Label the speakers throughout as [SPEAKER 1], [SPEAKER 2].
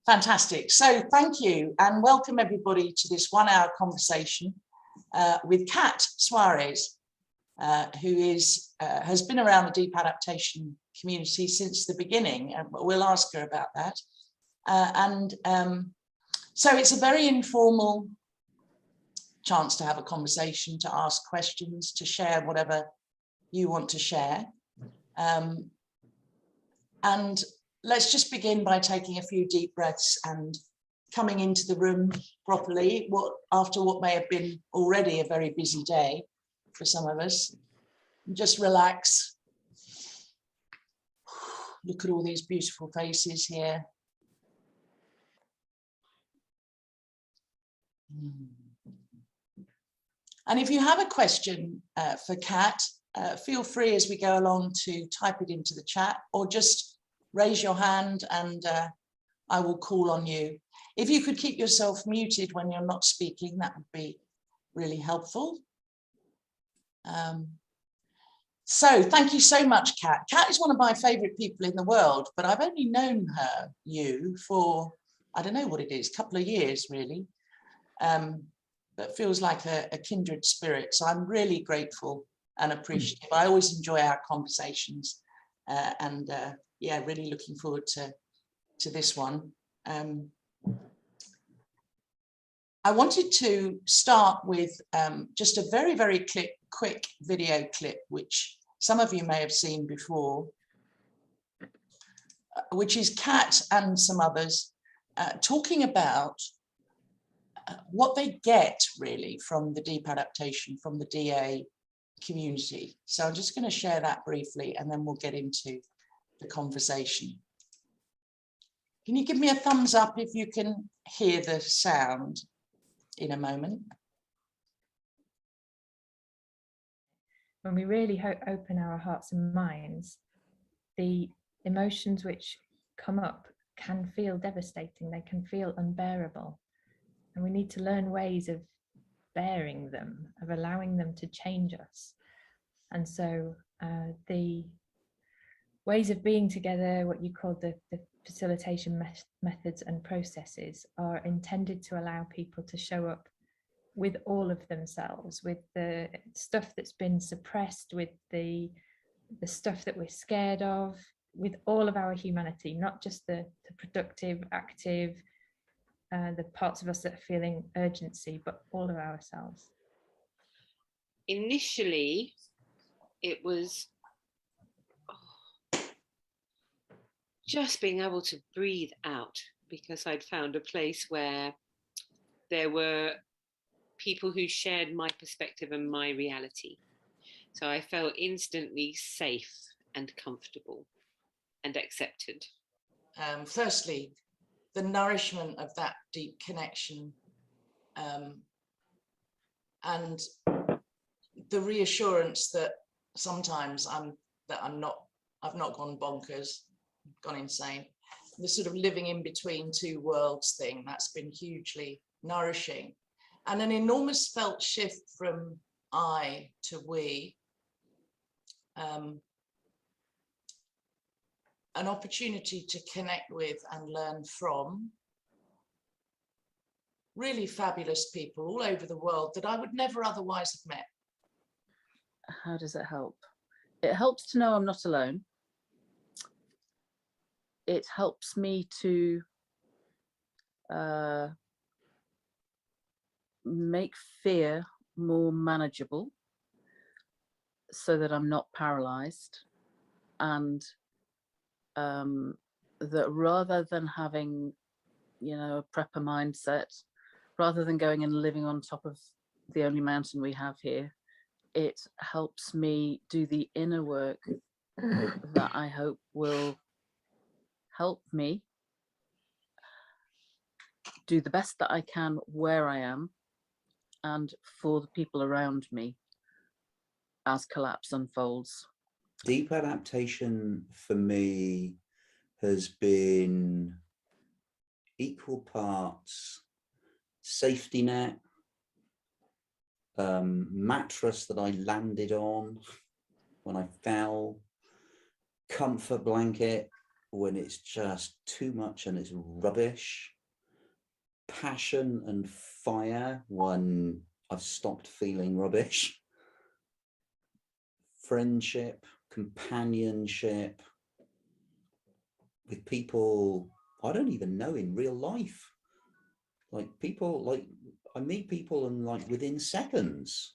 [SPEAKER 1] Fantastic. So thank you and welcome everybody to this 1 hour conversation with Kat Soares, who has been around the deep adaptation community since the beginning, and we'll ask her about that. So it's a very informal chance to have a conversation, to ask questions, to share whatever you want to share. And let's just begin by taking a few deep breaths and coming into the room properly, after what may have been already a very busy day for some of us. Just relax. Look at all these beautiful faces here. And if you have a question for Kat, feel free as we go along to type it into the chat, or just raise your hand and I will call on you. If you could keep yourself muted when you're not speaking, that would be really helpful. So thank you so much, Kat. Kat is one of my favourite people in the world, but I've only known you for, I don't know what it is, a couple of years really. But feels like a kindred spirit. So I'm really grateful and appreciative. I always enjoy our conversations yeah, really looking forward to this one. I wanted to start with just a very, very quick video clip, which some of you may have seen before, which is Kat and some others talking about what they get really from the deep adaptation, from the DA community. So I'm just going to share that briefly and then we'll get into the conversation. Can you give me a thumbs up if you can hear the sound in a moment?
[SPEAKER 2] When we really open our hearts and minds, the emotions which come up can feel devastating, they can feel unbearable. And we need to learn ways of bearing them, of allowing them to change us. And so the ways of being together, what you call the facilitation methods and processes, are intended to allow people to show up with all of themselves, with the stuff that's been suppressed, with the stuff that we're scared of, with all of our humanity, not just the productive, active, the parts of us that are feeling urgency, but all of ourselves.
[SPEAKER 3] Initially, it was just being able to breathe out, because I'd found a place where there were people who shared my perspective and my reality. So I felt instantly safe and comfortable and accepted.
[SPEAKER 1] Firstly, the nourishment of that deep connection and the reassurance that sometimes I've not gone bonkers, gone insane. The sort of living in between two worlds thing, that's been hugely nourishing. And an enormous felt shift from I to we. An opportunity to connect with and learn from really fabulous people all over the world that I would never otherwise have met.
[SPEAKER 4] How does it help? It helps to know I'm not alone. It helps me to make fear more manageable so that I'm not paralyzed, and that rather than having, a prepper mindset, rather than going and living on top of the only mountain we have here, it helps me do the inner work that I hope will help me do the best that I can where I am and for the people around me as collapse unfolds.
[SPEAKER 5] Deep adaptation for me has been equal parts safety net, mattress that I landed on when I fell, comfort blanket, when it's just too much and it's rubbish. Passion and fire when I've stopped feeling rubbish. Friendship, companionship with people I don't even know in real life. Like people, like I meet people and like within seconds.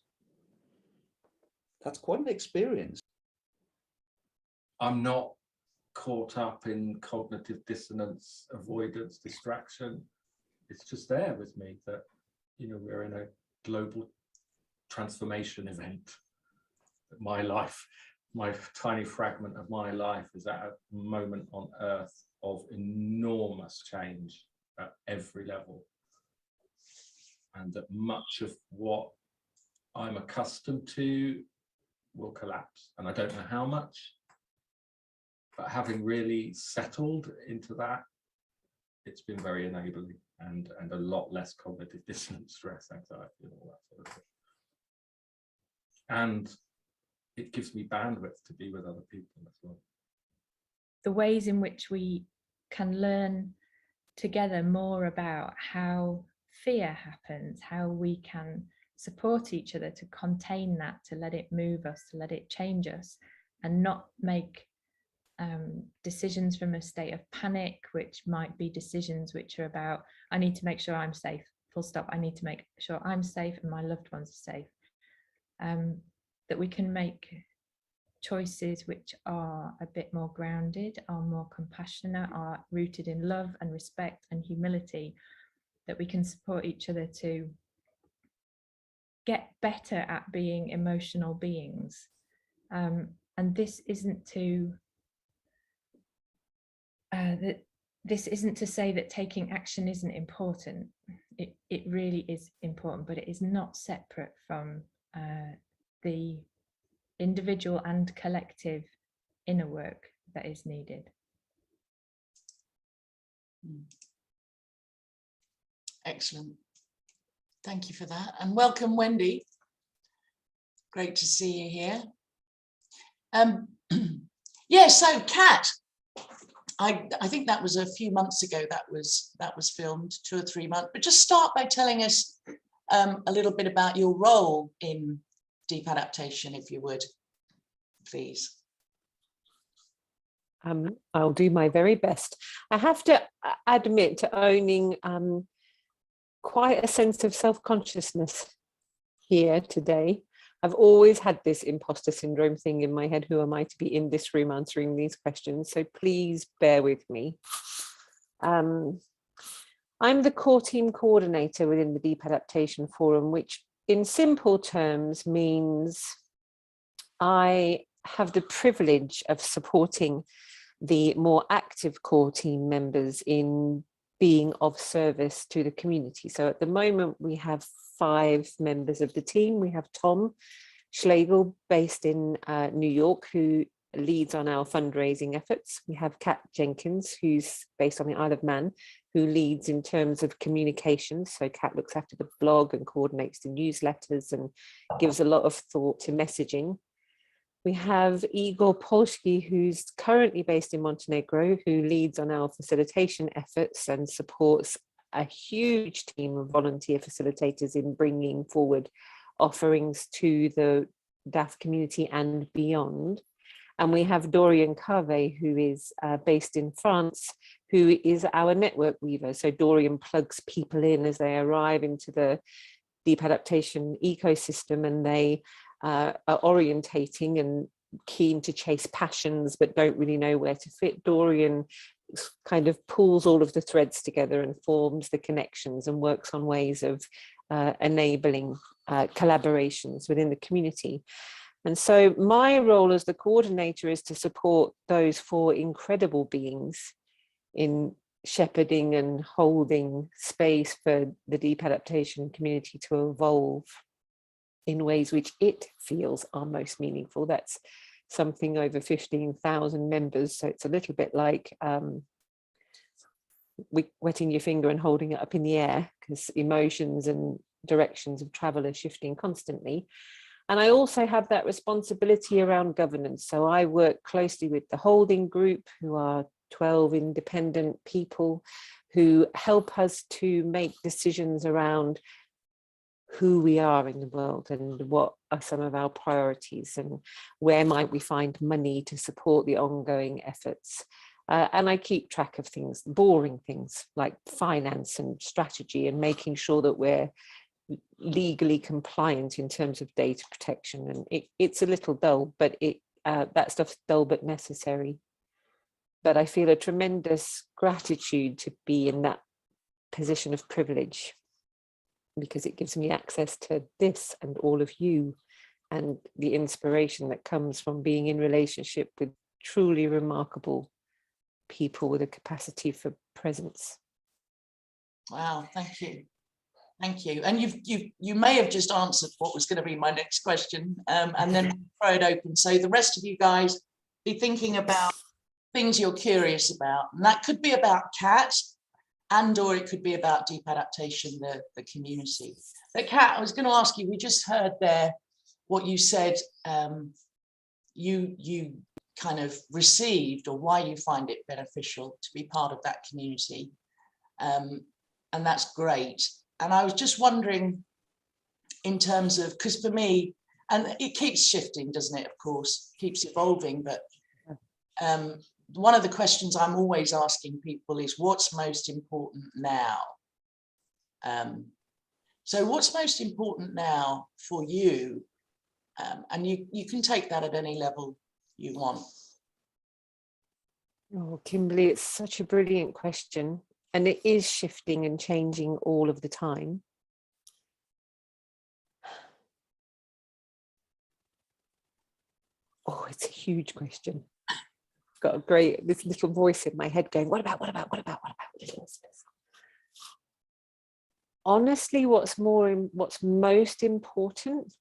[SPEAKER 5] That's quite an experience.
[SPEAKER 6] I'm not caught up in cognitive dissonance, avoidance, distraction. It's just there with me that, you know, we're in a global transformation event. My life, my tiny fragment of my life is at a moment on earth of enormous change at every level. And that much of what I'm accustomed to will collapse. And I don't know how much, but having really settled into that, it's been very enabling and a lot less cognitive dissonance, stress, anxiety, and all that sort of thing. And it gives me bandwidth to be with other people as well.
[SPEAKER 2] The ways in which we can learn together more about how fear happens, how we can support each other to contain that, to let it move us, to let it change us, and not make decisions from a state of panic, which might be decisions which are about, I need to make sure I'm safe, full stop. I need to make sure I'm safe and my loved ones are safe. That we can make choices which are a bit more grounded, are more compassionate, are rooted in love and respect and humility, that we can support each other to get better at being emotional beings. And this isn't to this isn't to say that taking action isn't important. It really is important, but it is not separate from the individual and collective inner work that is needed.
[SPEAKER 1] Excellent. Thank you for that. And welcome, Wendy. Great to see you here. Yeah, so Kat, I think that was a few months ago that was filmed, 2 or 3 months, but just start by telling us a little bit about your role in Deep Adaptation, if you would, please.
[SPEAKER 3] I'll do my very best. I have to admit to owning quite a sense of self-consciousness here today. I've always had this imposter syndrome thing in my head. Who am I to be in this room answering these questions? So please bear with me. I'm the core team coordinator within the Deep Adaptation Forum, which in simple terms means I have the privilege of supporting the more active core team members in being of service to the community. So at the moment, we have 5 members of the team. We have Tom Schlegel, based in New York, who leads on our fundraising efforts. We have Kat Jenkins, who's based on the Isle of Man, who leads in terms of communications. So Kat looks after the blog and coordinates the newsletters and gives a lot of thought to messaging. We have Igor Polski, who's currently based in Montenegro, who leads on our facilitation efforts and supports a huge team of volunteer facilitators in bringing forward offerings to the DAF community and beyond. And we have Dorian Carve, who is based in France, who is our network weaver. So Dorian plugs people in as they arrive into the Deep Adaptation ecosystem, and they are orientating and keen to chase passions but don't really know where to fit. Dorian kind of pulls all of the threads together and forms the connections and works on ways of enabling collaborations within the community. And so my role as the coordinator is to support those 4 incredible beings in shepherding and holding space for the Deep Adaptation community to evolve in ways which it feels are most meaningful. That's something over 15,000 members. So it's a little bit like wetting your finger and holding it up in the air, because emotions and directions of travel are shifting constantly. And I also have that responsibility around governance. So I work closely with the holding group, who are
[SPEAKER 7] 12 independent people who help us to make decisions around who we are in the world and what are some of our priorities and where might we find money to support the ongoing efforts. And I keep track of things, boring things like finance and strategy, and making sure that we're legally compliant in terms of data protection. And it's a little dull, but that stuff's dull but necessary. But I feel a tremendous gratitude to be in that position of privilege, because it gives me access to this and all of you, and the inspiration that comes from being in relationship with truly remarkable people with a capacity for presence.
[SPEAKER 1] Wow, thank you. Thank you. And you may have just answered what was going to be my next question, and then throw it open. So the rest of you guys be thinking about things you're curious about, and that could be about Kat, and or it could be about Deep Adaptation, the community. But Kat, I was going to ask you, we just heard there what you said, you kind of received, or why you find it beneficial to be part of that community. And that's great. And I was just wondering, in terms of, because for me, and it keeps shifting, doesn't it? Of course, keeps evolving, but one of the questions I'm always asking people is, what's most important now? So what's most important now for you? And you can take that at any level you want.
[SPEAKER 7] Oh, Kimberley, it's such a brilliant question. And it is shifting and changing all of the time. Oh, it's a huge question. Got this little voice in my head going, what about? Honestly, what's most important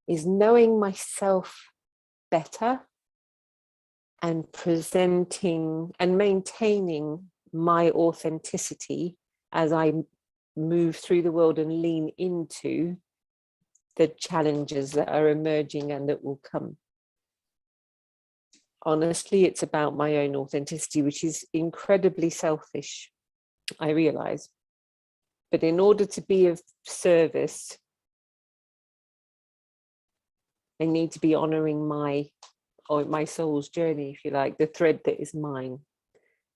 [SPEAKER 7] is knowing myself better and presenting and maintaining my authenticity as I move through the world and lean into the challenges that are emerging and that will come. Honestly, it's about my own authenticity, which is incredibly selfish, I realize. But in order to be of service, I need to be honoring my soul's journey, if you like, the thread that is mine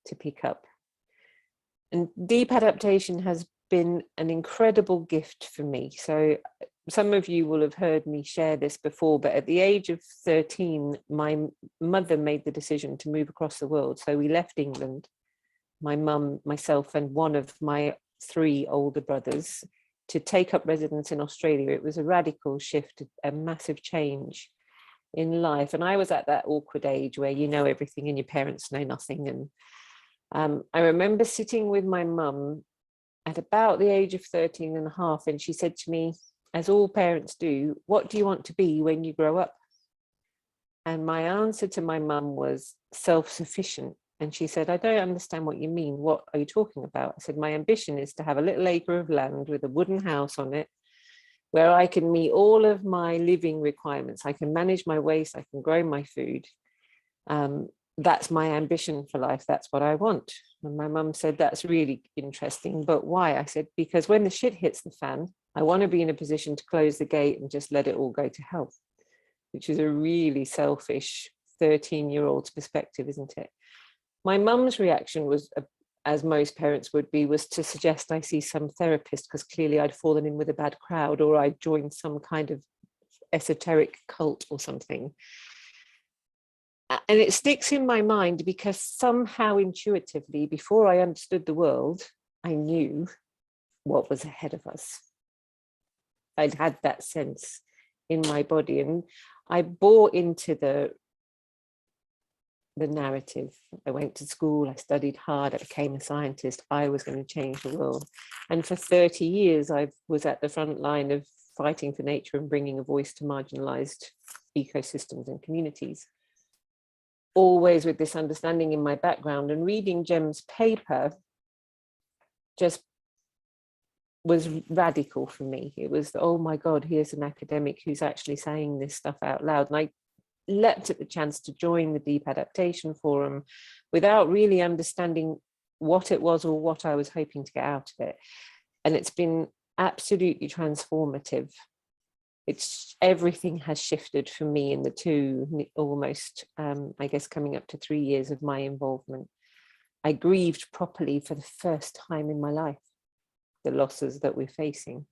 [SPEAKER 7] to pick up. And Deep Adaptation has been an incredible gift for me. So some of you will have heard me share this before, but at the age of 13, my mother made the decision to move across the world. So we left England, my mum, myself, and one of my 3 older brothers, to take up residence in Australia. It was a radical shift, a massive change in life. And I was at that awkward age where you know everything and your parents know nothing. And I remember sitting with my mum at about the age of 13 and a half, and she said to me, as all parents do, what do you want to be when you grow up? And my answer to my mum was self-sufficient. And she said, I don't understand what you mean. What are you talking about? I said, my ambition is to have a little acre of land with a wooden house on it, where I can meet all of my living requirements. I can manage my waste, I can grow my food. That's my ambition for life. That's what I want. And my mum said, that's really interesting, but why? I said, because when the shit hits the fan, I want to be in a position to close the gate and just let it all go to hell, which is a really selfish 13-year-old's perspective, isn't it? My mum's reaction was, as most parents would be, was to suggest I see some therapist, because clearly I'd fallen in with a bad crowd, or I'd joined some kind of esoteric cult or something. And it sticks in my mind because somehow intuitively, before I understood the world, I knew what was ahead of us. I'd had that sense in my body, and I bought into the narrative. I went to school, I studied hard, I became a scientist. I was going to change the world. And for 30 years, I was at the front line of fighting for nature and bringing a voice to marginalized ecosystems and communities. Always with this understanding in my background, and reading Jem's paper just was radical for me. It was, oh my God, here's an academic who's actually saying this stuff out loud. And I leapt at the chance to join the Deep Adaptation Forum without really understanding what it was or what I was hoping to get out of it. And it's been absolutely transformative. It's everything has shifted for me in the two, almost, I guess, coming up to 3 years of my involvement. I grieved properly for the first time in my life, the losses that we're facing,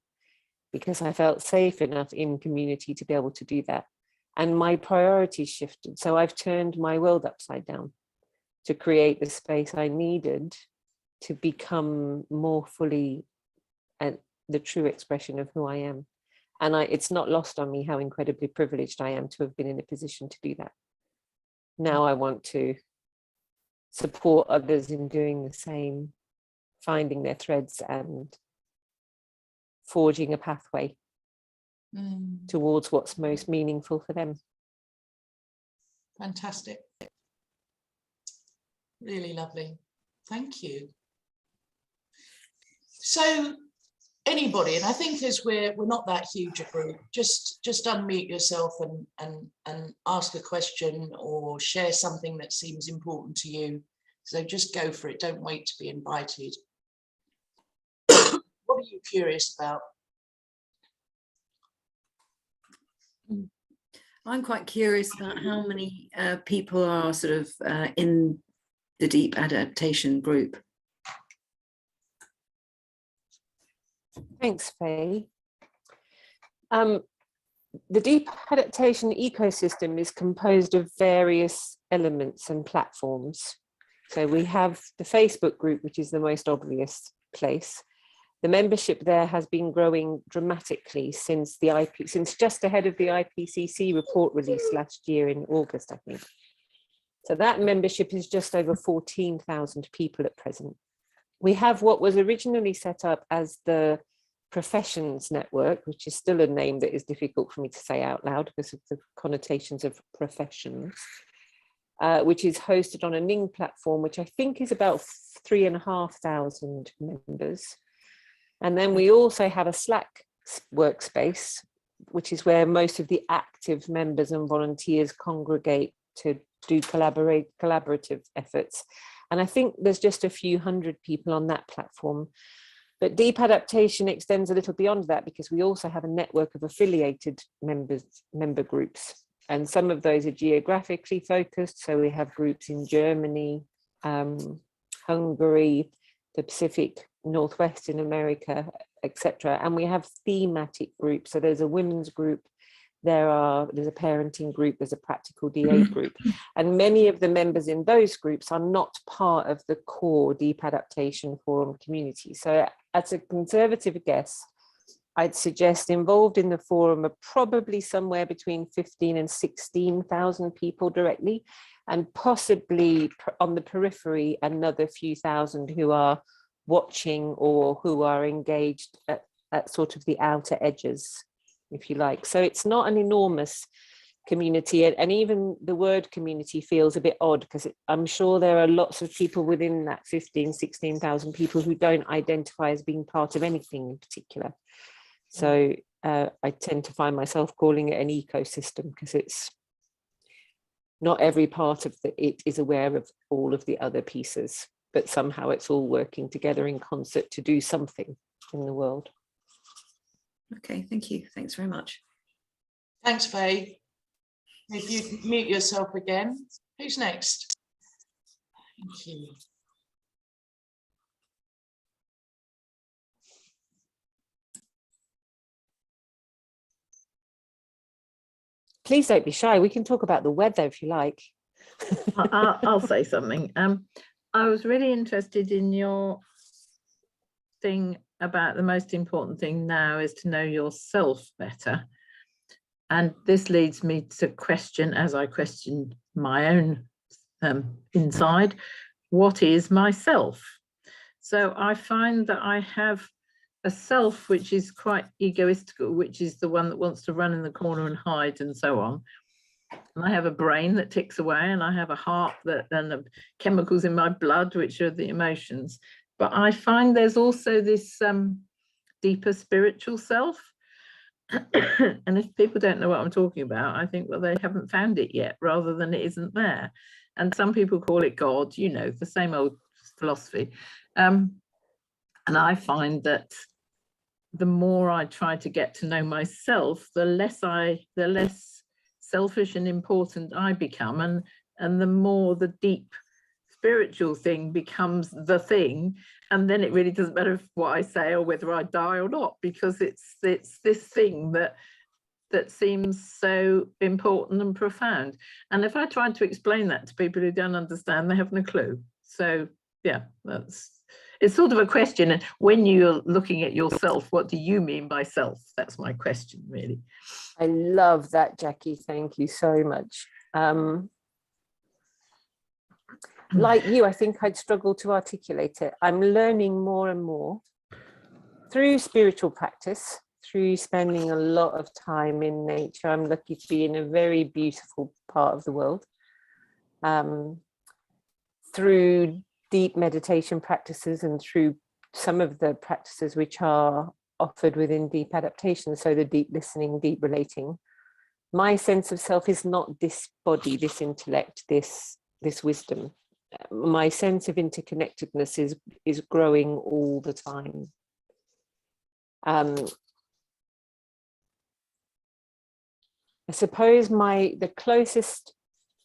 [SPEAKER 7] because I felt safe enough in community to be able to do that. And my priorities shifted. So I've turned my world upside down to create the space I needed to become more fully the true expression of who I am. And it's not lost on me how incredibly privileged I am to have been in a position to do that. Now I want to support others in doing the same, finding their threads and forging a pathway towards what's most meaningful for them.
[SPEAKER 1] Fantastic. Really lovely. Thank you. So anybody, and I think as we're not that huge a group, just unmute yourself and ask a question or share something that seems important to you. So just go for it. Don't wait to be invited. What are you curious about?
[SPEAKER 8] I'm quite curious about how many people are sort of in the Deep Adaptation group.
[SPEAKER 7] Thanks, Faye. The Deep Adaptation ecosystem is composed of various elements and platforms. So we have the Facebook group, which is the most obvious place. The membership there has been growing dramatically since just ahead of the IPCC report release last year in August, I think. So that membership is just over 14,000 people at present. We have what was originally set up as the Professions Network, which is still a name that is difficult for me to say out loud because of the connotations of professions, which is hosted on a Ning platform, which I think is about 3,500 members. And then we also have a Slack workspace, which is where most of the active members and volunteers congregate to do collaborative efforts. And I think there's just a few hundred people on that platform. But Deep Adaptation extends a little beyond that because we also have a network of affiliated member groups. And some of those are geographically focused. So we have groups in Germany, Hungary, the Pacific Northwest in America, etc. And we have thematic groups. So there's a women's group, there's a parenting group, there's a practical DA group. And many of the members in those groups are not part of the core Deep Adaptation Forum community. So as a conservative guess, I'd suggest involved in the forum are probably somewhere between 15 and 16,000 people directly, and possibly on the periphery, another few thousand who are watching or who are engaged at sort of the outer edges, if you like. So it's not an enormous community, and even the word community feels a bit odd because I'm sure there are lots of people within that 15, 16,000 people who don't identify as being part of anything in particular. So I tend to find myself calling it an ecosystem because it's not every part of it is aware of all of the other pieces, but somehow it's all working together in concert to do something in the world.
[SPEAKER 8] Okay, thank you. Thanks very much.
[SPEAKER 1] Thanks, Faye. If you mute yourself again. Who's next? Thank you.
[SPEAKER 7] Please don't be shy. We can talk about the weather if you like.
[SPEAKER 9] I'll say something. I was really interested in your thing about the most important thing now is to know yourself better. And this leads me to question, as I question my own inside, what is myself? So I find that I have a self which is quite egoistical, which is the one that wants to run in the corner and hide and so on. And I have a brain that ticks away, and I have a heart and the chemicals in my blood, which are the emotions. But I find there's also this deeper spiritual self. And if people don't know what I'm talking about, I think, well, they haven't found it yet, rather than it isn't there. And some people call it God, you know, the same old philosophy. And I find that the more I try to get to know myself, the less selfish and important I become, and the more the deep spiritual thing becomes the thing. And then it really doesn't matter what I say or whether I die or not, because it's this thing that seems so important and profound. And if I try to explain that to people who don't understand, they have no clue. So yeah, it's sort of a question. And when you're looking at yourself, what do you mean by self? That's my question, really.
[SPEAKER 7] I love that, Jackie. Thank you so much. Like you, I think I'd struggle to articulate it. I'm learning more and more through spiritual practice, through spending a lot of time in nature. I'm lucky to be in a very beautiful part of the world. Through deep meditation practices and through some of the practices which are offered within deep adaptation, so the deep listening, deep relating, my sense of self is not this body, this intellect, this wisdom. My sense of interconnectedness is growing all the time. I suppose the closest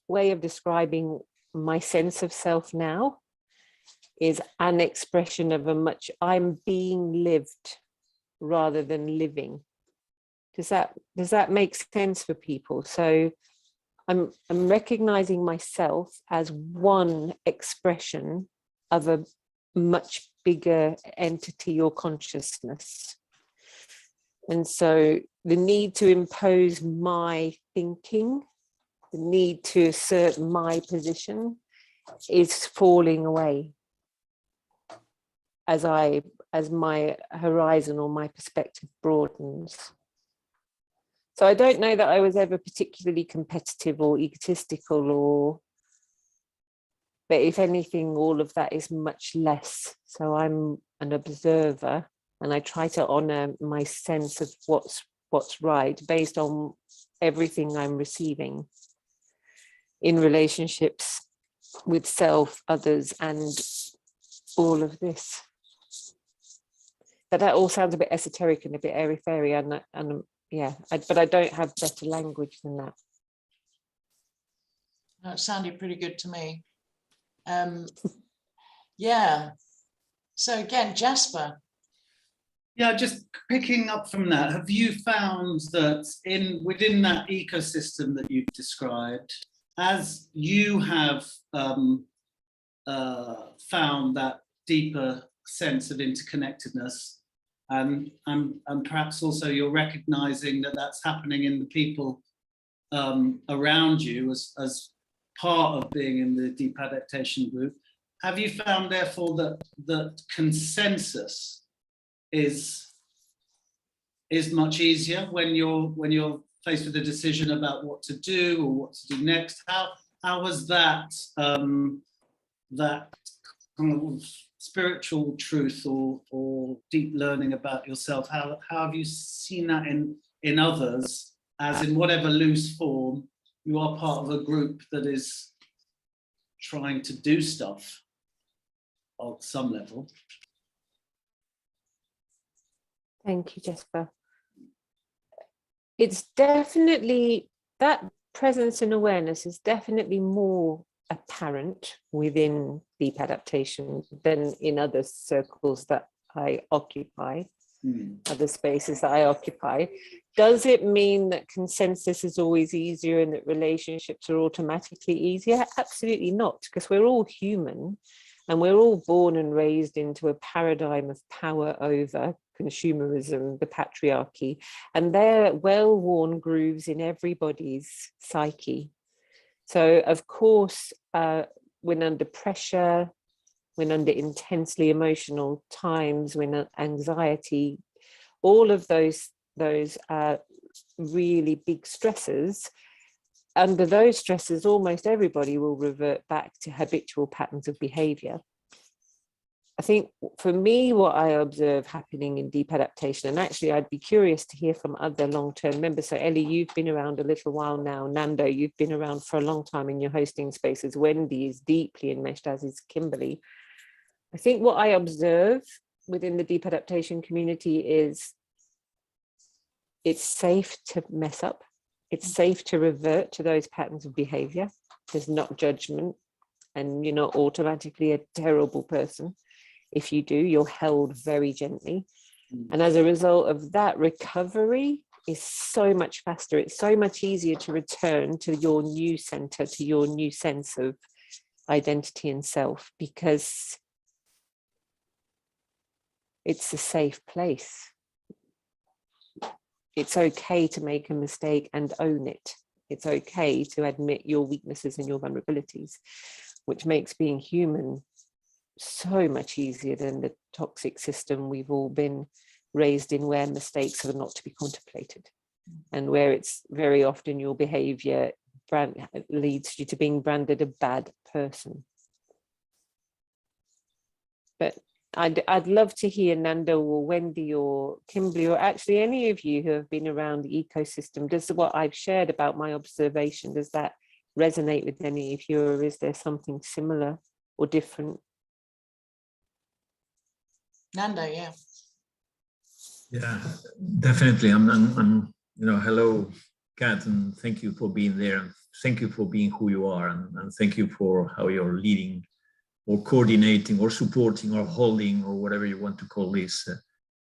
[SPEAKER 7] way of describing my sense of self now is an expression of I'm being lived rather than living. Does that make sense for people? So I'm recognizing myself as one expression of a much bigger entity or consciousness. And so the need to impose my thinking, the need to assert my position is falling away as my horizon or my perspective broadens. So I don't know that I was ever particularly competitive or egotistical, but if anything, all of that is much less. So I'm an observer, and I try to honor my sense of what's right based on everything I'm receiving in relationships with self, others, and all of this. But that all sounds a bit esoteric and a bit airy-fairy, and yeah, but I don't have better language than that.
[SPEAKER 1] That sounded pretty good to me. Yeah. So again, Jasper.
[SPEAKER 10] Yeah, just picking up from that, have you found that within that ecosystem that you've described, as you have found that deeper sense of interconnectedness, and perhaps also you're recognizing that that's happening in the people around you as part of being in the deep adaptation group, have you found therefore that consensus is much easier when you're faced with a decision about what to do or what to do next? How has that that kind of spiritual truth or deep learning about yourself, how have you seen that in others, as in whatever loose form you are part of a group that is trying to do stuff on some level?
[SPEAKER 7] Thank you, Jasper. It's definitely, that presence and awareness is definitely more apparent within deep adaptation than in other circles that I occupy, other spaces that I occupy. Does it mean that consensus is always easier and that relationships are automatically easier? Absolutely not, because we're all human and we're all born and raised into a paradigm of power over consumerism, the patriarchy, and they're well-worn grooves in everybody's psyche. So of course, when under pressure, when under intensely emotional times, when anxiety, all of those really big stresses, under those stresses, almost everybody will revert back to habitual patterns of behavior. I think for me, what I observe happening in deep adaptation, and actually I'd be curious to hear from other long-term members. So Ellie, you've been around a little while now. Nando, you've been around for a long time in your hosting spaces. Wendy is deeply enmeshed, as is Kimberley. I think what I observe within the deep adaptation community is it's safe to mess up. It's safe to revert to those patterns of behavior. There's not judgment, and you're not automatically a terrible person. If you do, you're held very gently. And as a result of that, recovery is so much faster. It's so much easier to return to your new center, to your new sense of identity and self, because it's a safe place. It's okay to make a mistake and own it. It's okay to admit your weaknesses and your vulnerabilities, which makes being human so much easier than the toxic system we've all been raised in, where mistakes are not to be contemplated, and where it's very often your behavior leads you to being branded a bad person. But I'd love to hear Nando or Wendy or Kimberley, or actually any of you who have been around the ecosystem. Does what I've shared about my observation, does that resonate with any of you, or is there something similar or different?
[SPEAKER 1] Nando, yeah.
[SPEAKER 11] Yeah, definitely. I'm hello, Kat, and thank you for being there. And thank you for being who you are, and thank you for how you're leading or coordinating or supporting or holding or whatever you want to call this.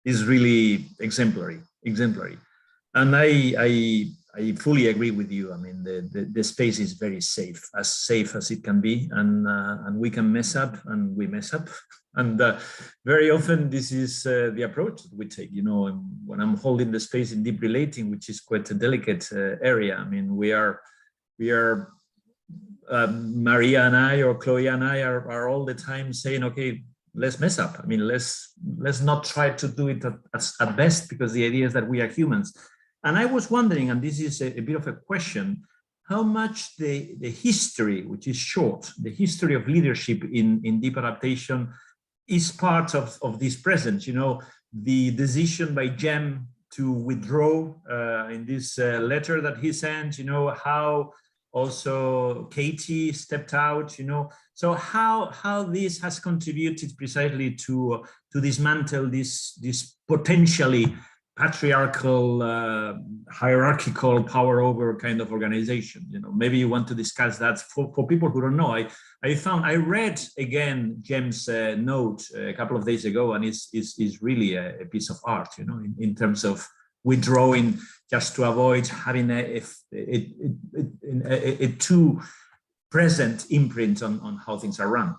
[SPEAKER 11] Is really exemplary. And I fully agree with you. I mean, the space is very safe as it can be, and we can mess up, and we mess up. And very often this is the approach that we take. You know, when I'm holding the space in deep relating, which is quite a delicate area. I mean, we are Maria and I, or Chloe and I are all the time saying, okay, let's mess up. I mean, let's not try to do it at best, because the idea is that we are humans. And I was wondering, and this is a bit of a question, how much the history, which is short, the history of leadership in deep adaptation is part of this present. You know, the decision by Jem to withdraw in this letter that he sent, you know, how also Katie stepped out, you know. So how this has contributed precisely to dismantle this potentially patriarchal, hierarchical power over kind of organization. You know, maybe you want to discuss that for people who don't know. I read again Jem's note a couple of days ago, and it's really a piece of art, you know, in terms of withdrawing just to avoid having a too present imprint on how things are run.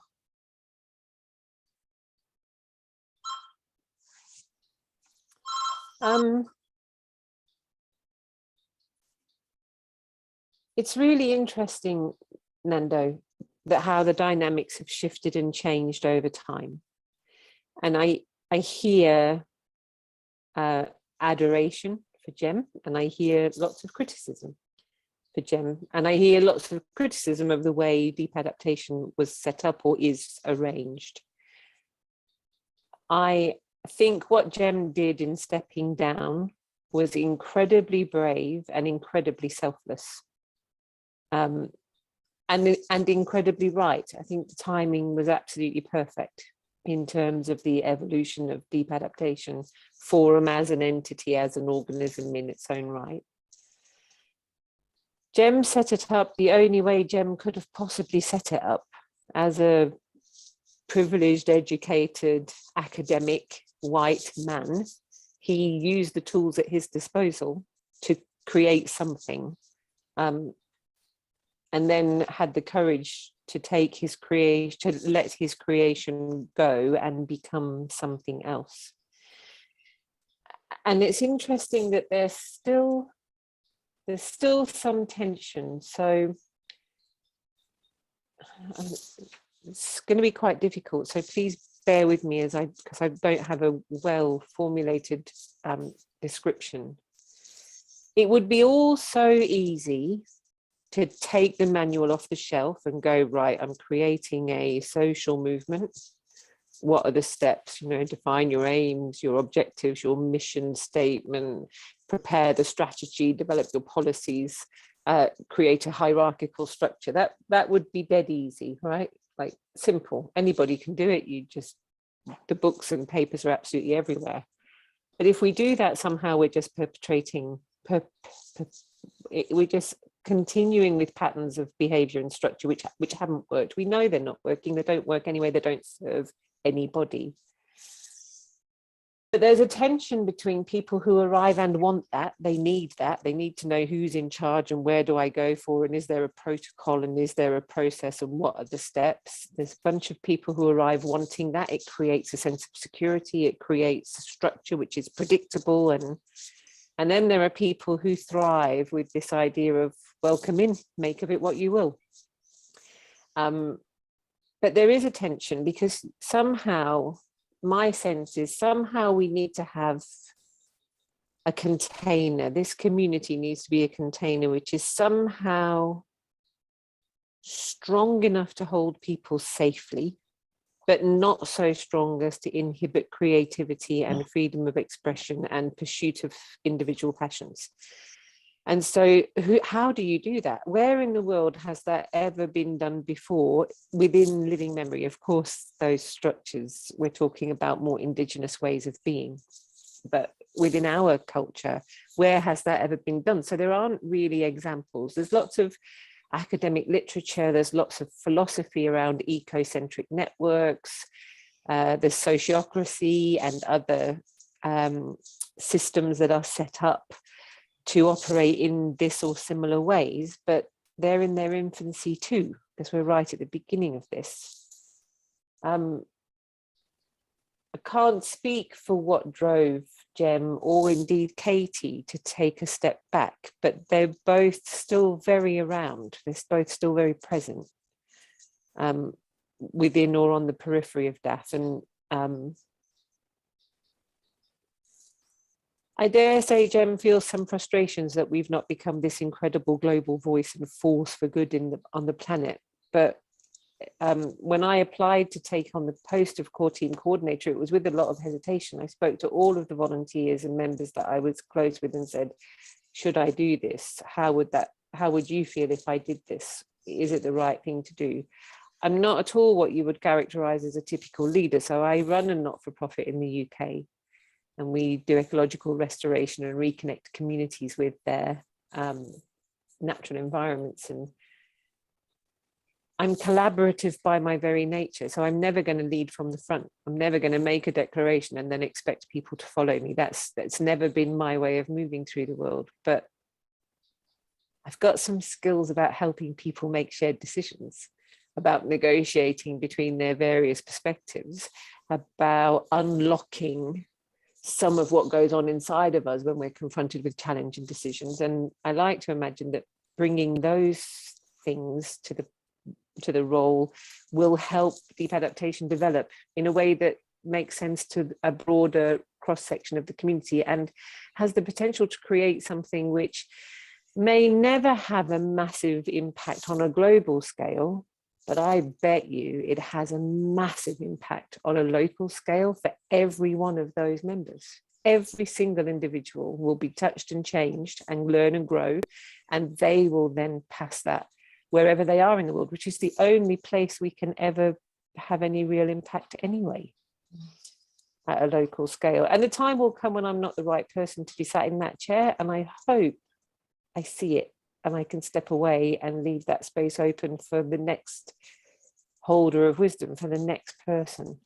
[SPEAKER 7] It's really interesting, Nando, that how the dynamics have shifted and changed over time. And I hear adoration for Jem, and I hear lots of criticism for Jem, and I hear lots of criticism of the way deep adaptation was set up or is arranged. I think what Jem did in stepping down was incredibly brave and incredibly selfless, and incredibly right. I think the timing was absolutely perfect in terms of the evolution of deep adaptation forum as an entity, as an organism in its own right. Jem set it up the only way Jem could have possibly set it up, as a privileged, educated, academic, white man. He used the tools at his disposal to create something, and then had the courage to take his creation, to let his creation go and become something else. And it's interesting that there's still some tension. So it's going to be quite difficult. So please bear with me because I don't have a well formulated description. It would be all so easy to take the manual off the shelf and go, right, I'm creating a social movement. what are the steps, you know, define your aims, your objectives, your mission statement, prepare the strategy, develop your policies, create a hierarchical structure. That would be dead easy, right? Like simple, anybody can do it. You just, the books and papers are absolutely everywhere. But if we do that, somehow we're just perpetrating, we're just continuing with patterns of behavior and structure which haven't worked. We know they're not working, they don't work anyway, they don't serve anybody. But there's a tension between people who arrive and want that, they need to know who's in charge and where do I go for, and is there a protocol and is there a process and what are the steps. There's a bunch of people who arrive wanting that. It creates a sense of security, it creates a structure which is predictable, and then there are people who thrive with this idea of welcome in, make of it what you will. But there is a tension because somehow, my sense is somehow we need to have a container. This community needs to be a container which is somehow strong enough to hold people safely, but not so strong as to inhibit creativity and freedom of expression and pursuit of individual passions. And so how do you do that? Where in the world has that ever been done before within living memory? Of course, those structures, we're talking about more indigenous ways of being, but within our culture, where has that ever been done? So there aren't really examples. There's lots of academic literature, there's lots of philosophy around ecocentric networks, there's sociocracy and other systems that are set up to operate in this or similar ways, but they're in their infancy too, because we're right at the beginning of this. I can't speak for what drove Jem or indeed Katie to take a step back, but they're both still very around. They're both still very present within or on the periphery of DAF. And I dare say Jem feels some frustrations that we've not become this incredible global voice and force for good on the planet. But when I applied to take on the post of core team coordinator, it was with a lot of hesitation. I spoke to all of the volunteers and members that I was close with and said, should I do this? How would you feel if I did this? Is it the right thing to do? I'm not at all what you would characterize as a typical leader. So I run a not-for-profit in the UK. And we do ecological restoration and reconnect communities with their natural environments. And I'm collaborative by my very nature. So I'm never going to lead from the front. I'm never going to make a declaration and then expect people to follow me. That's never been my way of moving through the world. But I've got some skills about helping people make shared decisions, about negotiating between their various perspectives, about unlocking some of what goes on inside of us when we're confronted with challenging decisions. And I like to imagine that bringing those things to the role will help deep adaptation develop in a way that makes sense to a broader cross-section of the community and has the potential to create something which may never have a massive impact on a global scale, but I bet you it has a massive impact on a local scale for every one of those members. Every single individual will be touched and changed and learn and grow, and they will then pass that wherever they are in the world, which is the only place we can ever have any real impact anyway, at a local scale. And the time will come when I'm not the right person to be sat in that chair, and I hope I see it and I can step away and leave that space open for the next holder of wisdom, for the next person.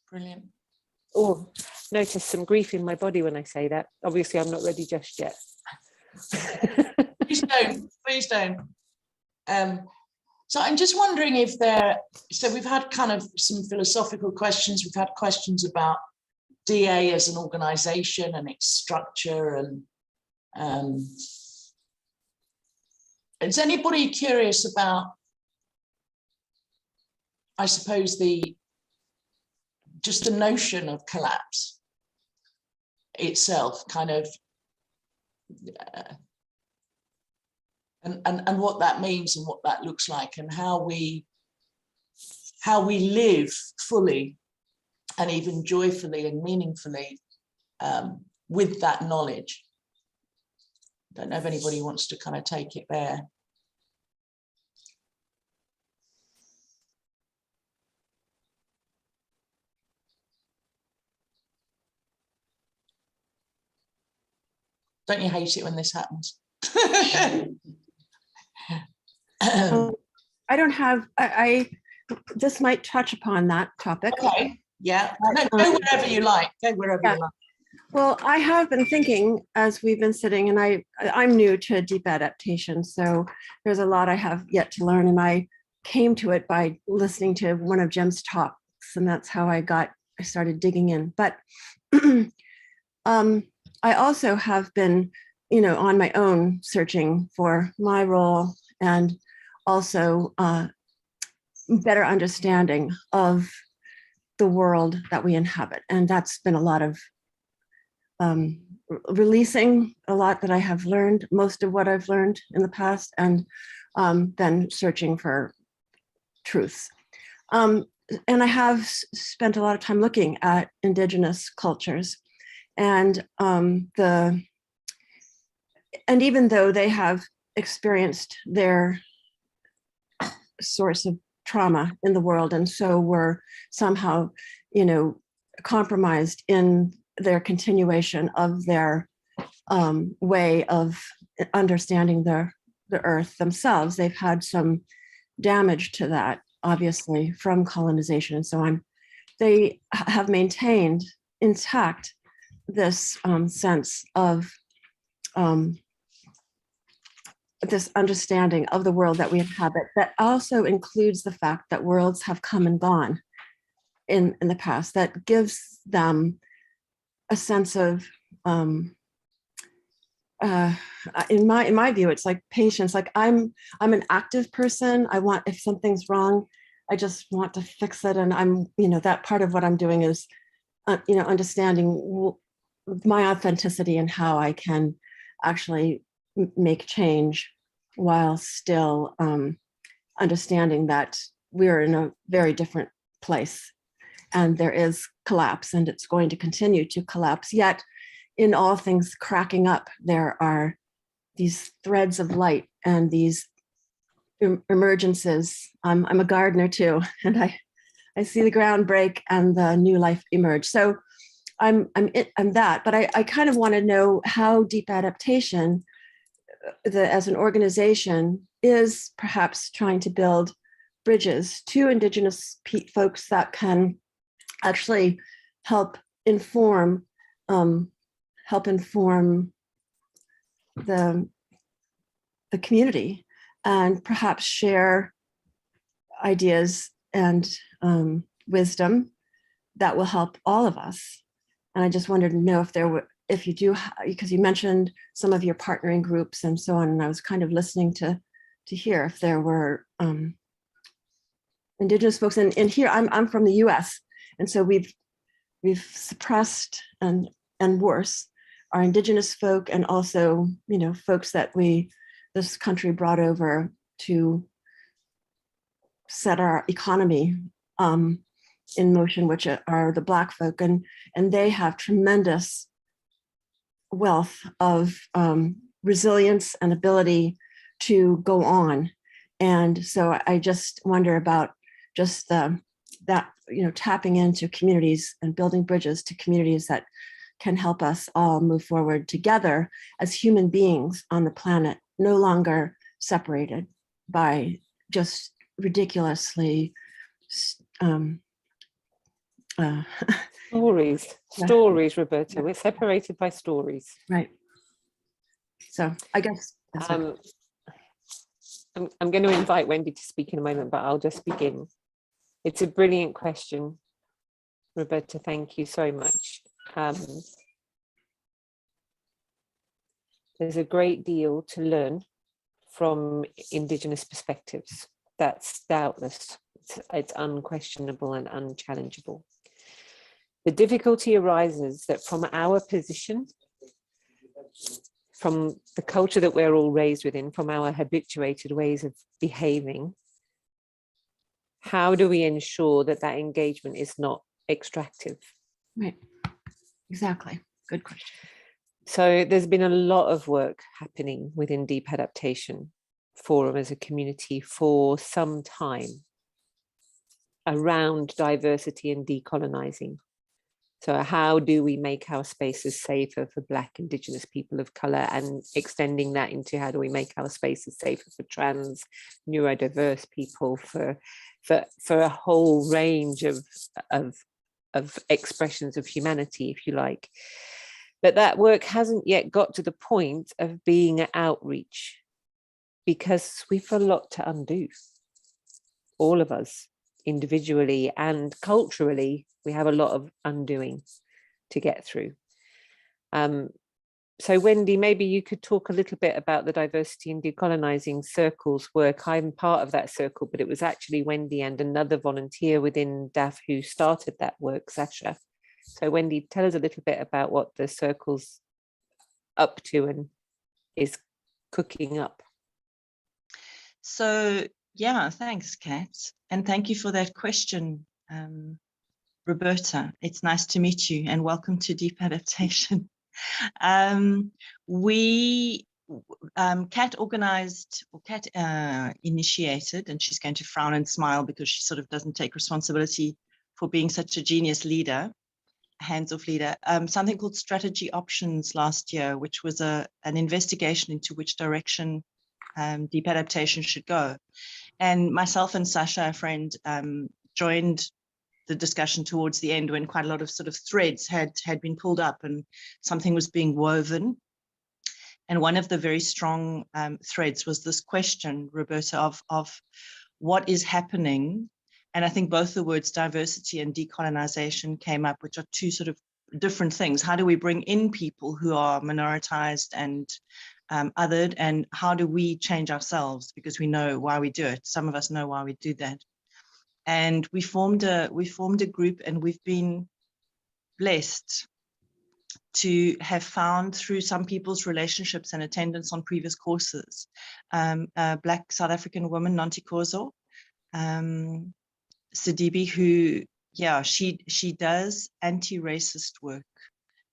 [SPEAKER 1] Brilliant.
[SPEAKER 7] Oh, notice some grief in my body when I say that. Obviously, I'm not ready just yet.
[SPEAKER 1] Please don't. So I'm just wondering if so we've had kind of some philosophical questions. We've had questions about DA as an organization and its structure, and is anybody curious about, I suppose, just the notion of collapse itself, kind of and what that means and what that looks like, and how we live fully and even joyfully and meaningfully with that knowledge. Don't know if anybody wants to kind of take it there. Don't you hate it when this happens?
[SPEAKER 12] I don't have, this might touch upon that topic.
[SPEAKER 1] Okay, yeah, no, go wherever you like, go wherever you like.
[SPEAKER 12] Well, I have been thinking as we've been sitting, and I'm new to deep adaptation, so there's a lot I have yet to learn, and I came to it by listening to one of Jim's talks, and that's how I started digging in. But I also have been, on my own searching for my role and also better understanding of the world that we inhabit. And that's been a lot of releasing a lot that I have learned, most of what I've learned in the past, and then searching for truths. And I have spent a lot of time looking at Indigenous cultures, and even though they have experienced their source of trauma in the world, and so were somehow, compromised in their continuation of their way of understanding the earth themselves, they've had some damage to that, obviously, from colonization and so on. They have maintained intact this sense of this understanding of the world that we inhabit, that also includes the fact that worlds have come and gone in the past, that gives them a sense of, in my view, it's like patience. Like I'm an active person. If something's wrong, I just want to fix it. And I'm, that part of what I'm doing is, understanding my authenticity and how I can actually make change while still understanding that we're in a very different place and there is collapse and it's going to continue to collapse. Yet in all things cracking up, there are these threads of light and these emergences. I'm a gardener too, and I see the ground break and the new life emerge. So I'm that, but I kind of want to know how deep adaptation as an organization is perhaps trying to build bridges to Indigenous folks that can actually help inform the community, and perhaps share ideas and wisdom that will help all of us. And I just wanted to know if you do, because you mentioned some of your partnering groups and so on, and I was kind of listening to hear if there were Indigenous folks. And here, I'm from the US, and so we've suppressed and worse our Indigenous folk, and also folks that this country brought over to set our economy in motion, which are the Black folk, and they have tremendous wealth of resilience and ability to go on. And so I just wonder about just that tapping into communities and building bridges to communities that can help us all move forward together as human beings on the planet, no longer separated by just ridiculously
[SPEAKER 7] stories, Roberta. We're separated by stories.
[SPEAKER 12] Right. So I guess that's
[SPEAKER 7] I'm going to invite Wendy to speak in a moment, but I'll just begin. It's a brilliant question, Roberta. Thank you so much. There's a great deal to learn from Indigenous perspectives. That's doubtless. It's unquestionable and unchallengeable. The difficulty arises that from our position, from the culture that we're all raised within, from our habituated ways of behaving, how do we ensure that that engagement is not extractive?
[SPEAKER 12] Right. Exactly. Good question.
[SPEAKER 7] So there's been a lot of work happening within Deep Adaptation Forum as a community for some time around diversity and decolonizing. So how do we make our spaces safer for Black, Indigenous people of colour, and extending that into how do we make our spaces safer for trans, neurodiverse people, for a whole range of expressions of humanity, if you like. But that work hasn't yet got to the point of being an outreach, because we've a lot to undo. All of us, individually and culturally, we have a lot of undoing to get through. So Wendy, maybe you could talk a little bit about the Diversity and Decolonizing Circle's work. I'm part of that circle, but it was actually Wendy and another volunteer within DAF who started that work, Sasha. So Wendy, tell us a little bit about what the circle's up to and is cooking up.
[SPEAKER 13] So yeah, thanks, Kat. And thank you for that question, Roberta. It's nice to meet you and welcome to Deep Adaptation. Kat organized, or Kat initiated, and she's going to frown and smile because she sort of doesn't take responsibility for being such a genius leader, hands-off leader, something called Strategy Options last year, which was an investigation into which direction Deep Adaptation should go. And myself and Sasha, a friend, joined the discussion towards the end when quite a lot of sort of threads had been pulled up and something was being woven. And one of the very strong threads was this question, Roberta, of what is happening. And I think both the words diversity and decolonization came up, which are two sort of different things. How do we bring in people who are minoritized and othered, and how do we change ourselves? Because we know why we do it. Some of us know why we do that. And we formed a group, and we've been blessed to have found through some people's relationships and attendance on previous courses, a Black South African woman, Nantikozo Sidibe, who, yeah, she does anti-racist work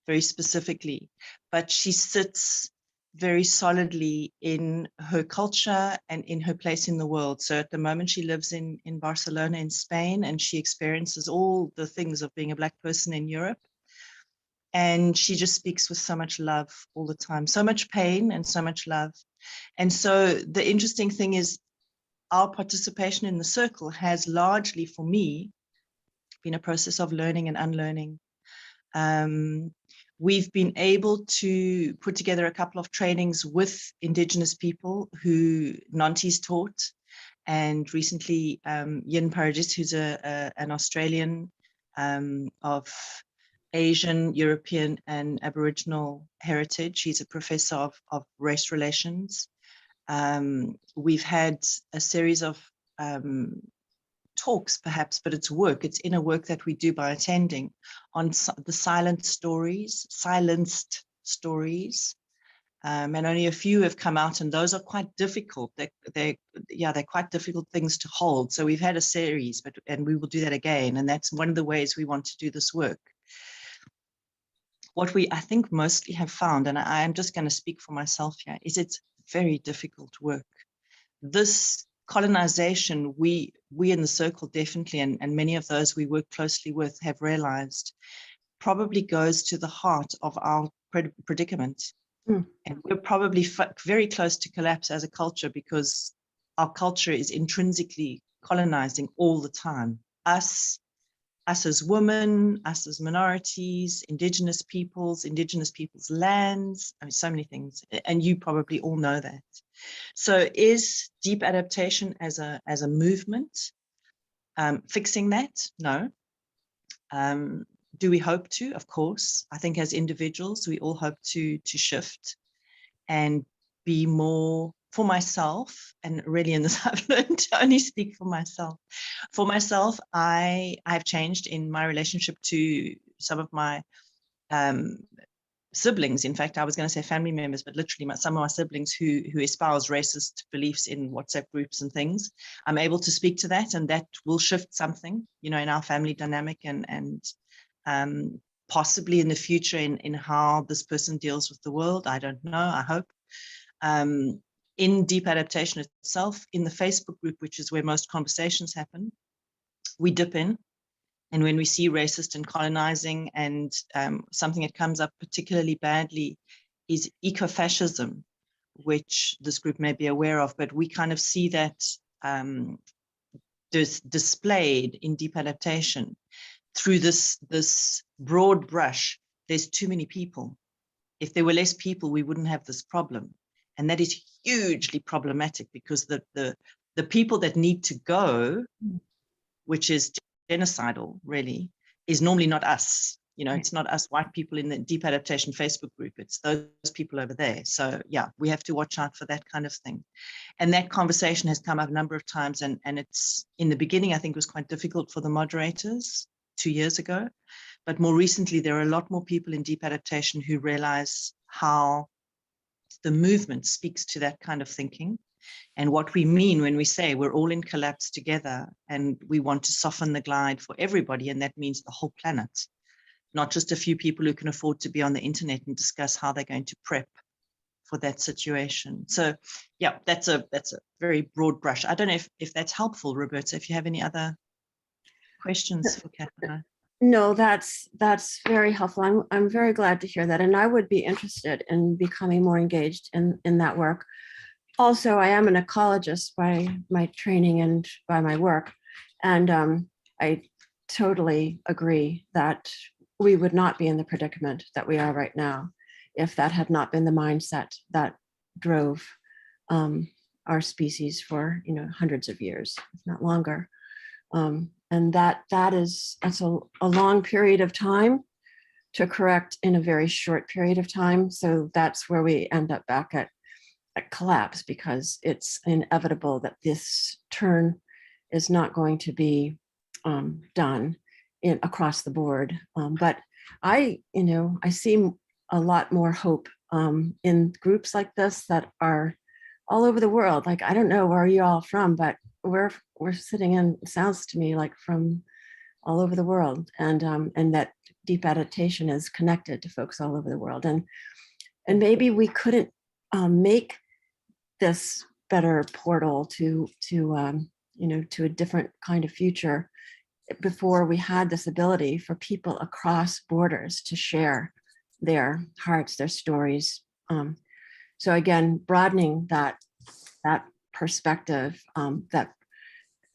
[SPEAKER 13] very specifically, but she sits very solidly in her culture and in her place in the world. So at the moment she lives in Barcelona in Spain, and she experiences all the things of being a Black person in Europe. And she just speaks with so much love all the time, so much pain and so much love. And so the interesting thing is our participation in the circle has largely, for me, been a process of learning and unlearning. We've been able to put together a couple of trainings with Indigenous people who Nanti's taught, and recently Yin Parajis, who's an Australian of Asian, European and Aboriginal heritage. He's a professor of race relations. We've had a series of talks perhaps, but it's work, it's inner work that we do by attending, on the silenced stories. And only a few have come out, and those are quite difficult. They're quite difficult things to hold. So we've had a series, and we will do that again. And that's one of the ways we want to do this work. What we, I think, mostly have found, and I am just going to speak for myself here, is it's very difficult work. This colonization, we in the circle definitely, and many of those we work closely with have realized, probably goes to the heart of our predicament. And we're probably very close to collapse as a culture, because our culture is intrinsically colonizing all the time. Us as women, us as minorities, indigenous peoples lands, I mean, so many things, and you probably all know that. So is Deep Adaptation as a movement fixing that? No. Do we hope to? Of course. I think as individuals, we all hope to shift and be more, for myself, and really in this I've learned to only speak for myself. For myself, I've changed in my relationship to some of my siblings, in fact, I was going to say family members, but literally some of my siblings who espouse racist beliefs in WhatsApp groups and things, I'm able to speak to that, and that will shift something, you know, in our family dynamic and possibly in the future in how this person deals with the world. I don't know, I hope. In Deep Adaptation itself, in the Facebook group, which is where most conversations happen, we dip in. And when we see racist and colonizing, and something that comes up particularly badly is ecofascism, which this group may be aware of, but we kind of see that displayed in Deep Adaptation through this broad brush. There's too many people. If there were less people, we wouldn't have this problem. And that is hugely problematic, because the people that need to go, which is genocidal, really, is normally not us. You know, it's not us white people in the Deep Adaptation Facebook group. It's those people over there. So yeah, we have to watch out for that kind of thing. And that conversation has come up a number of times. And it's, in the beginning, I think it was quite difficult for the moderators 2 years ago. But more recently, there are a lot more people in Deep Adaptation who realize how the movement speaks to that kind of thinking, and what we mean when we say we're all in collapse together and we want to soften the glide for everybody. And that means the whole planet, not just a few people who can afford to be on the internet and discuss how they're going to prep for that situation. So yeah, that's a very broad brush. I don't know if that's helpful, Roberta, if you have any other questions for Catherine.
[SPEAKER 12] No, that's very helpful. I'm very glad to hear that. And I would be interested in becoming more engaged in that work. Also, I am an ecologist by my training and by my work. And I totally agree that we would not be in the predicament that we are right now if that had not been the mindset that drove our species for, you know, hundreds of years, if not longer. And that's a long period of time to correct in a very short period of time. So that's where we end up back at collapse, because it's inevitable that this turn is not going to be done across the board. But I see a lot more hope in groups like this that are all over the world. Like, I don't know where you all from, but we're sitting in, sounds to me like from all over the world, and that Deep Adaptation is connected to folks all over the world. And maybe we couldn't make this better portal to a different kind of future before we had this ability for people across borders to share their hearts, their stories. So again, broadening that perspective,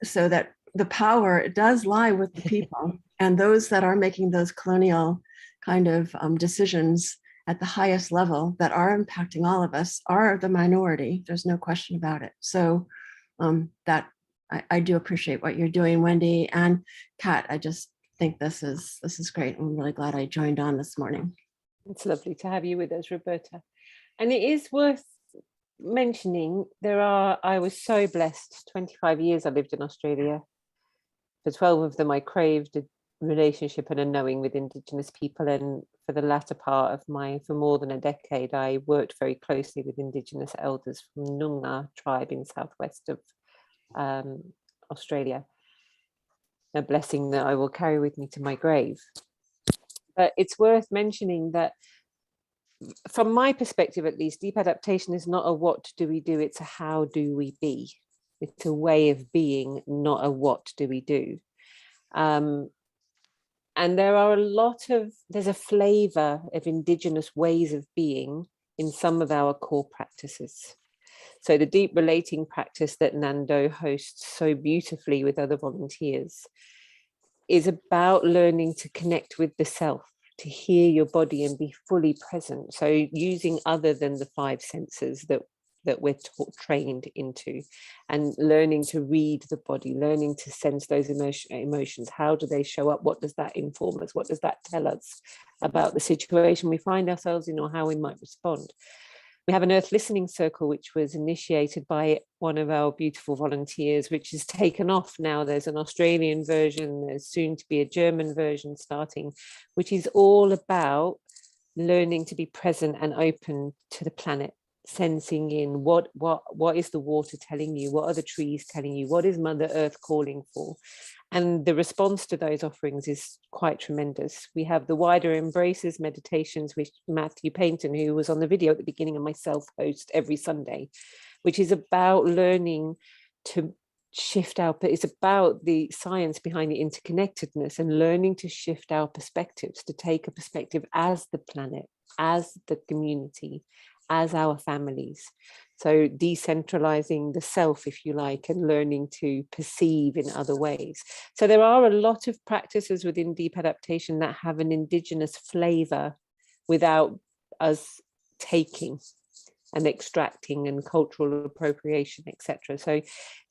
[SPEAKER 12] so that the power does lie with the people, and those that are making those colonial kind of decisions at the highest level that are impacting all of us are the minority. There's no question about it. So that I do appreciate what you're doing, Wendy and Kat. I just think this is great. I'm really glad I joined on this morning.
[SPEAKER 7] It's lovely to have you with us, Roberta. And it is worth mentioning, I was so blessed. 25 years I lived in Australia. For 12 of them, I craved a relationship and a knowing with Indigenous people. And for the latter part of for more than a decade, I worked very closely with Indigenous elders from Noongar tribe in southwest of Australia. A blessing that I will carry with me to my grave. But it's worth mentioning that, from my perspective at least, Deep Adaptation is not a what do we do, it's a how do we be. It's a way of being, not a what do we do. And there's a flavor of Indigenous ways of being in some of our core practices. So the deep relating practice that Nando hosts so beautifully with other volunteers is about learning to connect with the self, to hear your body and be fully present. So using other than the 5 senses that we're trained into, and learning to read the body, learning to sense those emotions. How do they show up? What does that inform us? What does that tell us about the situation we find ourselves in, or how we might respond? We have an Earth Listening Circle, which was initiated by one of our beautiful volunteers, which has taken off now. There's an Australian version, there's soon to be a German version starting, which is all about learning to be present and open to the planet, sensing in what is the water telling you, what are the trees telling you, what is Mother Earth calling for. And the response to those offerings is quite tremendous. We have the wider embraces meditations, which Matthew Paynton, who was on the video at the beginning, and myself host every Sunday, which is about learning to shift our, it's about the science behind the interconnectedness and learning to shift our perspectives, to take a perspective as the planet, as the community, as our families. So decentralizing the self, if you like, and learning to perceive in other ways. So there are a lot of practices within deep adaptation that have an indigenous flavor without us taking and extracting and cultural appropriation, etc. So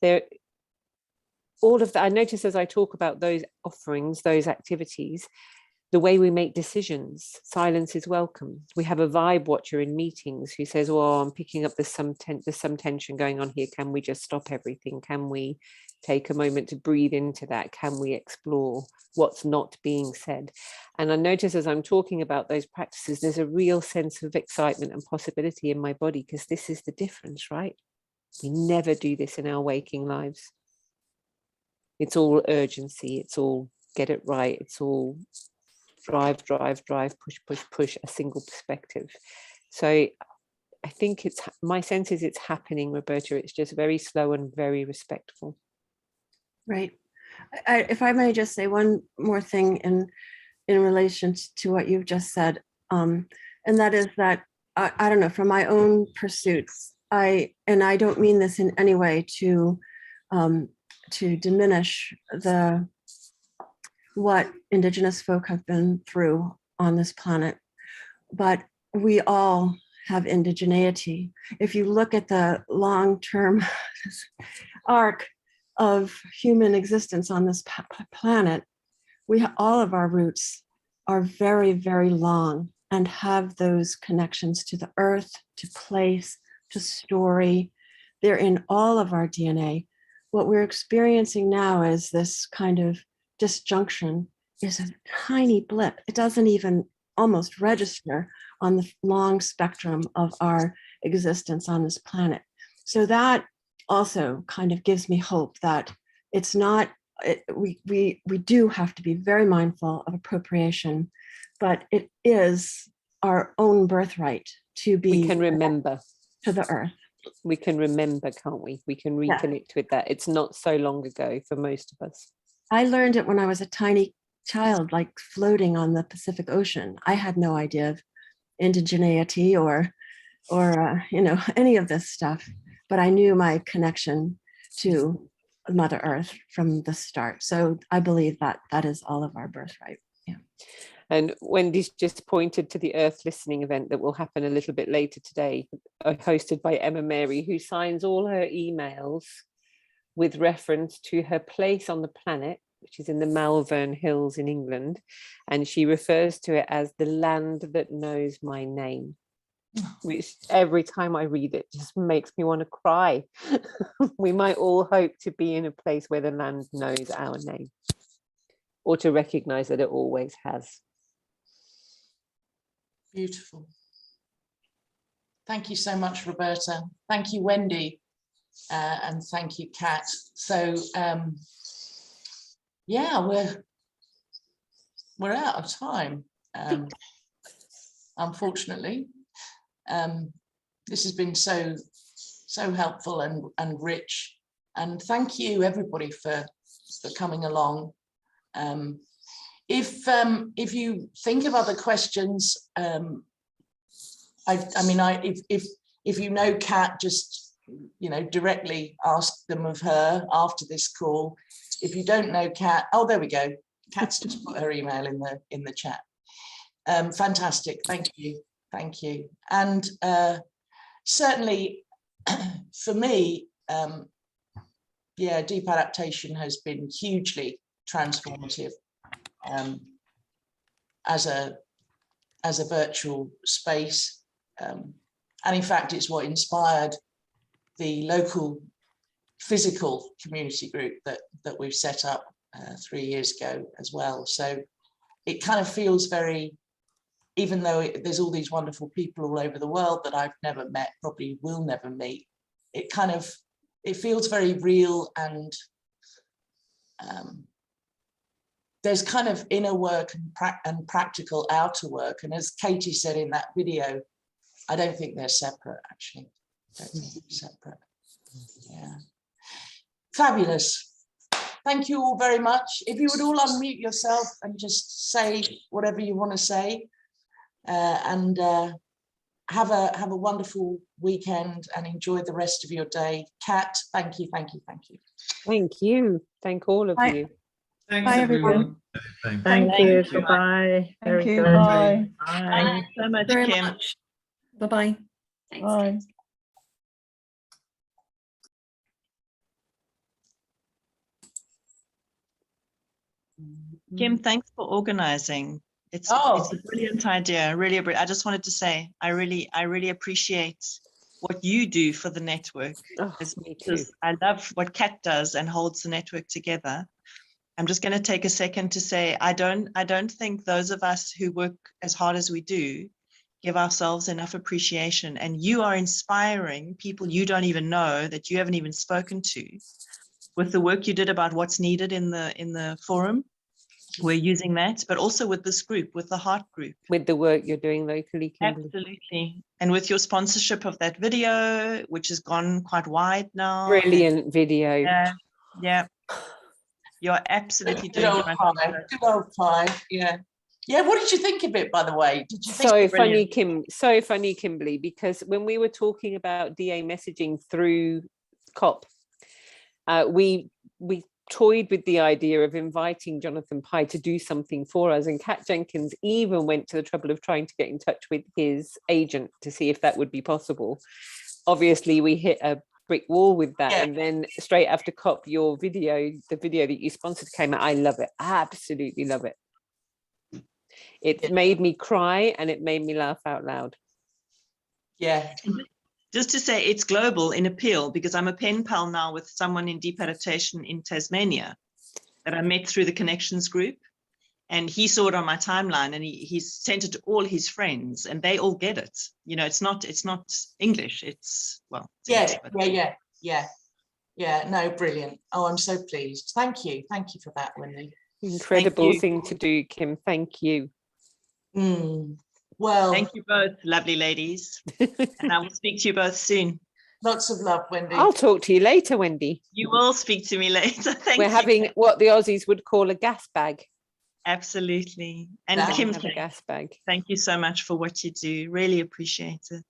[SPEAKER 7] there, all of that, I notice as I talk about those offerings, those activities, the way we make decisions, silence is welcome. We have a vibe watcher in meetings who says, oh, I'm picking up there's some tension going on here. Can we just stop everything? Can we take a moment to breathe into that? Can we explore what's not being said? And I notice as I'm talking about those practices, there's a real sense of excitement and possibility in my body, because this is the difference, right? We never do this in our waking lives. It's all urgency. It's all get it right. It's all drive, push, a single perspective. So I think it's, my sense is it's happening, Roberta. It's just very slow and very respectful.
[SPEAKER 12] Right. If I may just say one more thing in relation to what you've just said, and that is that, I don't know, from my own pursuits, and I don't mean this in any way to diminish what Indigenous folk have been through on this planet, but we all have indigeneity. If you look at the long-term arc of human existence on this planet, all of our roots are very, very long and have those connections to the earth, to place, to story. They're in all of our DNA. What we're experiencing now is this kind of disjunction is a tiny blip. It doesn't even almost register on the long spectrum of our existence on this planet. So that also kind of gives me hope that it's not, we do have to be very mindful of appropriation, but it is our own birthright to be—
[SPEAKER 7] We can remember.
[SPEAKER 12] To the earth.
[SPEAKER 7] We can remember, can't we? We can reconnect with that. It's not so long ago for most of us.
[SPEAKER 12] I learned it when I was a tiny child, like floating on the Pacific Ocean. I had no idea of indigeneity or any of this stuff, but I knew my connection to Mother Earth from the start. So I believe that that is all of our birthright. Yeah.
[SPEAKER 7] And Wendy's just pointed to the Earth Listening event that will happen a little bit later today, hosted by Emma Mary, who signs all her emails with reference to her place on the planet, which is in the Malvern Hills in England. And she refers to it as the land that knows my name, which every time I read it just makes me want to cry. We might all hope to be in a place where the land knows our name, or to recognize that it always has.
[SPEAKER 1] Beautiful. Thank you so much, Roberta. Thank you, Wendy. And thank you, Kat. So yeah, we're out of time, unfortunately. This has been so helpful and rich, and thank you everybody for coming along. If you think of other questions, if you know Kat, just directly ask them of her after this call. If you don't know Kat, oh, there we go. Kat's just put her email in the chat. Fantastic, thank you. And certainly for me, yeah, deep adaptation has been hugely transformative as a virtual space, and in fact it's what inspired the local physical community group that we've set up 3 years ago as well. So it kind of feels very even though there's all these wonderful people all over the world that I've never met, probably will never meet, it kind of, it feels very real, and there's kind of inner work and practical outer work. And as Katie said in that video, I don't think they're separate, actually. I don't think they're separate. Yeah. Fabulous. Thank you all very much. If you would all unmute yourself and just say whatever you want to say, and have a wonderful weekend and enjoy the rest of your day. Kat, thank you, thank you, thank you.
[SPEAKER 7] Thank you. Thank all of you.
[SPEAKER 10] Thanks,
[SPEAKER 9] Bye,
[SPEAKER 10] everyone.
[SPEAKER 9] Thank you. Goodbye. Very good. Bye.
[SPEAKER 13] Thank you so much,
[SPEAKER 8] Very
[SPEAKER 13] Kim.
[SPEAKER 8] much. Bye-bye.
[SPEAKER 13] Bye. Kim, thanks for organizing. It's a brilliant idea. Really, I just wanted to say, I really appreciate what you do for the network.
[SPEAKER 7] Oh, me too.
[SPEAKER 13] I love what Kat does and holds the network together. I'm just going to take a second to say, I don't think those of us who work as hard as we do give ourselves enough appreciation. And you are inspiring people you don't even know, that you haven't even spoken to, with the work you did about what's needed in the forum. We're using that, but also with this group, with the Heart Group.
[SPEAKER 7] With the work you're doing locally, Kimberley.
[SPEAKER 13] Absolutely. And with your sponsorship of that video, which has gone quite wide now.
[SPEAKER 7] Brilliant video.
[SPEAKER 13] Yeah, yeah. You're absolutely
[SPEAKER 1] Good
[SPEAKER 13] doing
[SPEAKER 1] old pie. Good old pie. Yeah. Yeah. What did you think of it, by the way? Did you think
[SPEAKER 7] So funny, so funny, Kimberley, because when we were talking about DA messaging through COP, we toyed with the idea of inviting Jonathan Pye to do something for us, and Kat Jenkins even went to the trouble of trying to get in touch with his agent to see if that would be possible. Obviously, we hit a brick wall with that, and then straight after COP, your video, the video that you sponsored, came out. I love it. I absolutely love it. It made me cry and it made me laugh out loud.
[SPEAKER 13] Yeah. Just to say, it's global in appeal, because I'm a pen pal now with someone in Deep Adaptation in Tasmania that I met through the Connections group, and he saw it on my timeline, and he's sent it to all his friends, and they all get it. You know, it's not English. It's English, yeah. No, brilliant. Oh, I'm so pleased. Thank you for that, Wendy.
[SPEAKER 7] Incredible thing to do, Kim. Thank you.
[SPEAKER 13] Well, thank you both, lovely ladies. And I will speak to you both soon. Lots of love, Wendy.
[SPEAKER 7] I'll talk to you later, Wendy.
[SPEAKER 13] You will speak to me later. Thank you.
[SPEAKER 7] We're having what the Aussies would call a gas bag.
[SPEAKER 13] Absolutely. And
[SPEAKER 7] Now
[SPEAKER 13] Kim,
[SPEAKER 7] have a gas bag.
[SPEAKER 13] thank you so much for what you do. Really appreciate it.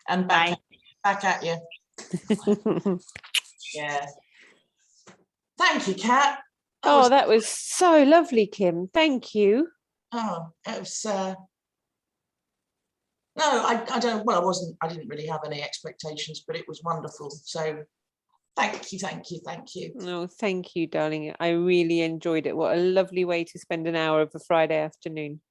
[SPEAKER 13] And
[SPEAKER 1] back at you. Yeah. Thank you, Kat.
[SPEAKER 7] That was so lovely, Kim. Thank you.
[SPEAKER 1] Oh, it was. No, I don't. Well, I didn't really have any expectations, but it was wonderful. So, thank you.
[SPEAKER 7] No, thank you, darling. I really enjoyed it. What a lovely way to spend an hour of a Friday afternoon.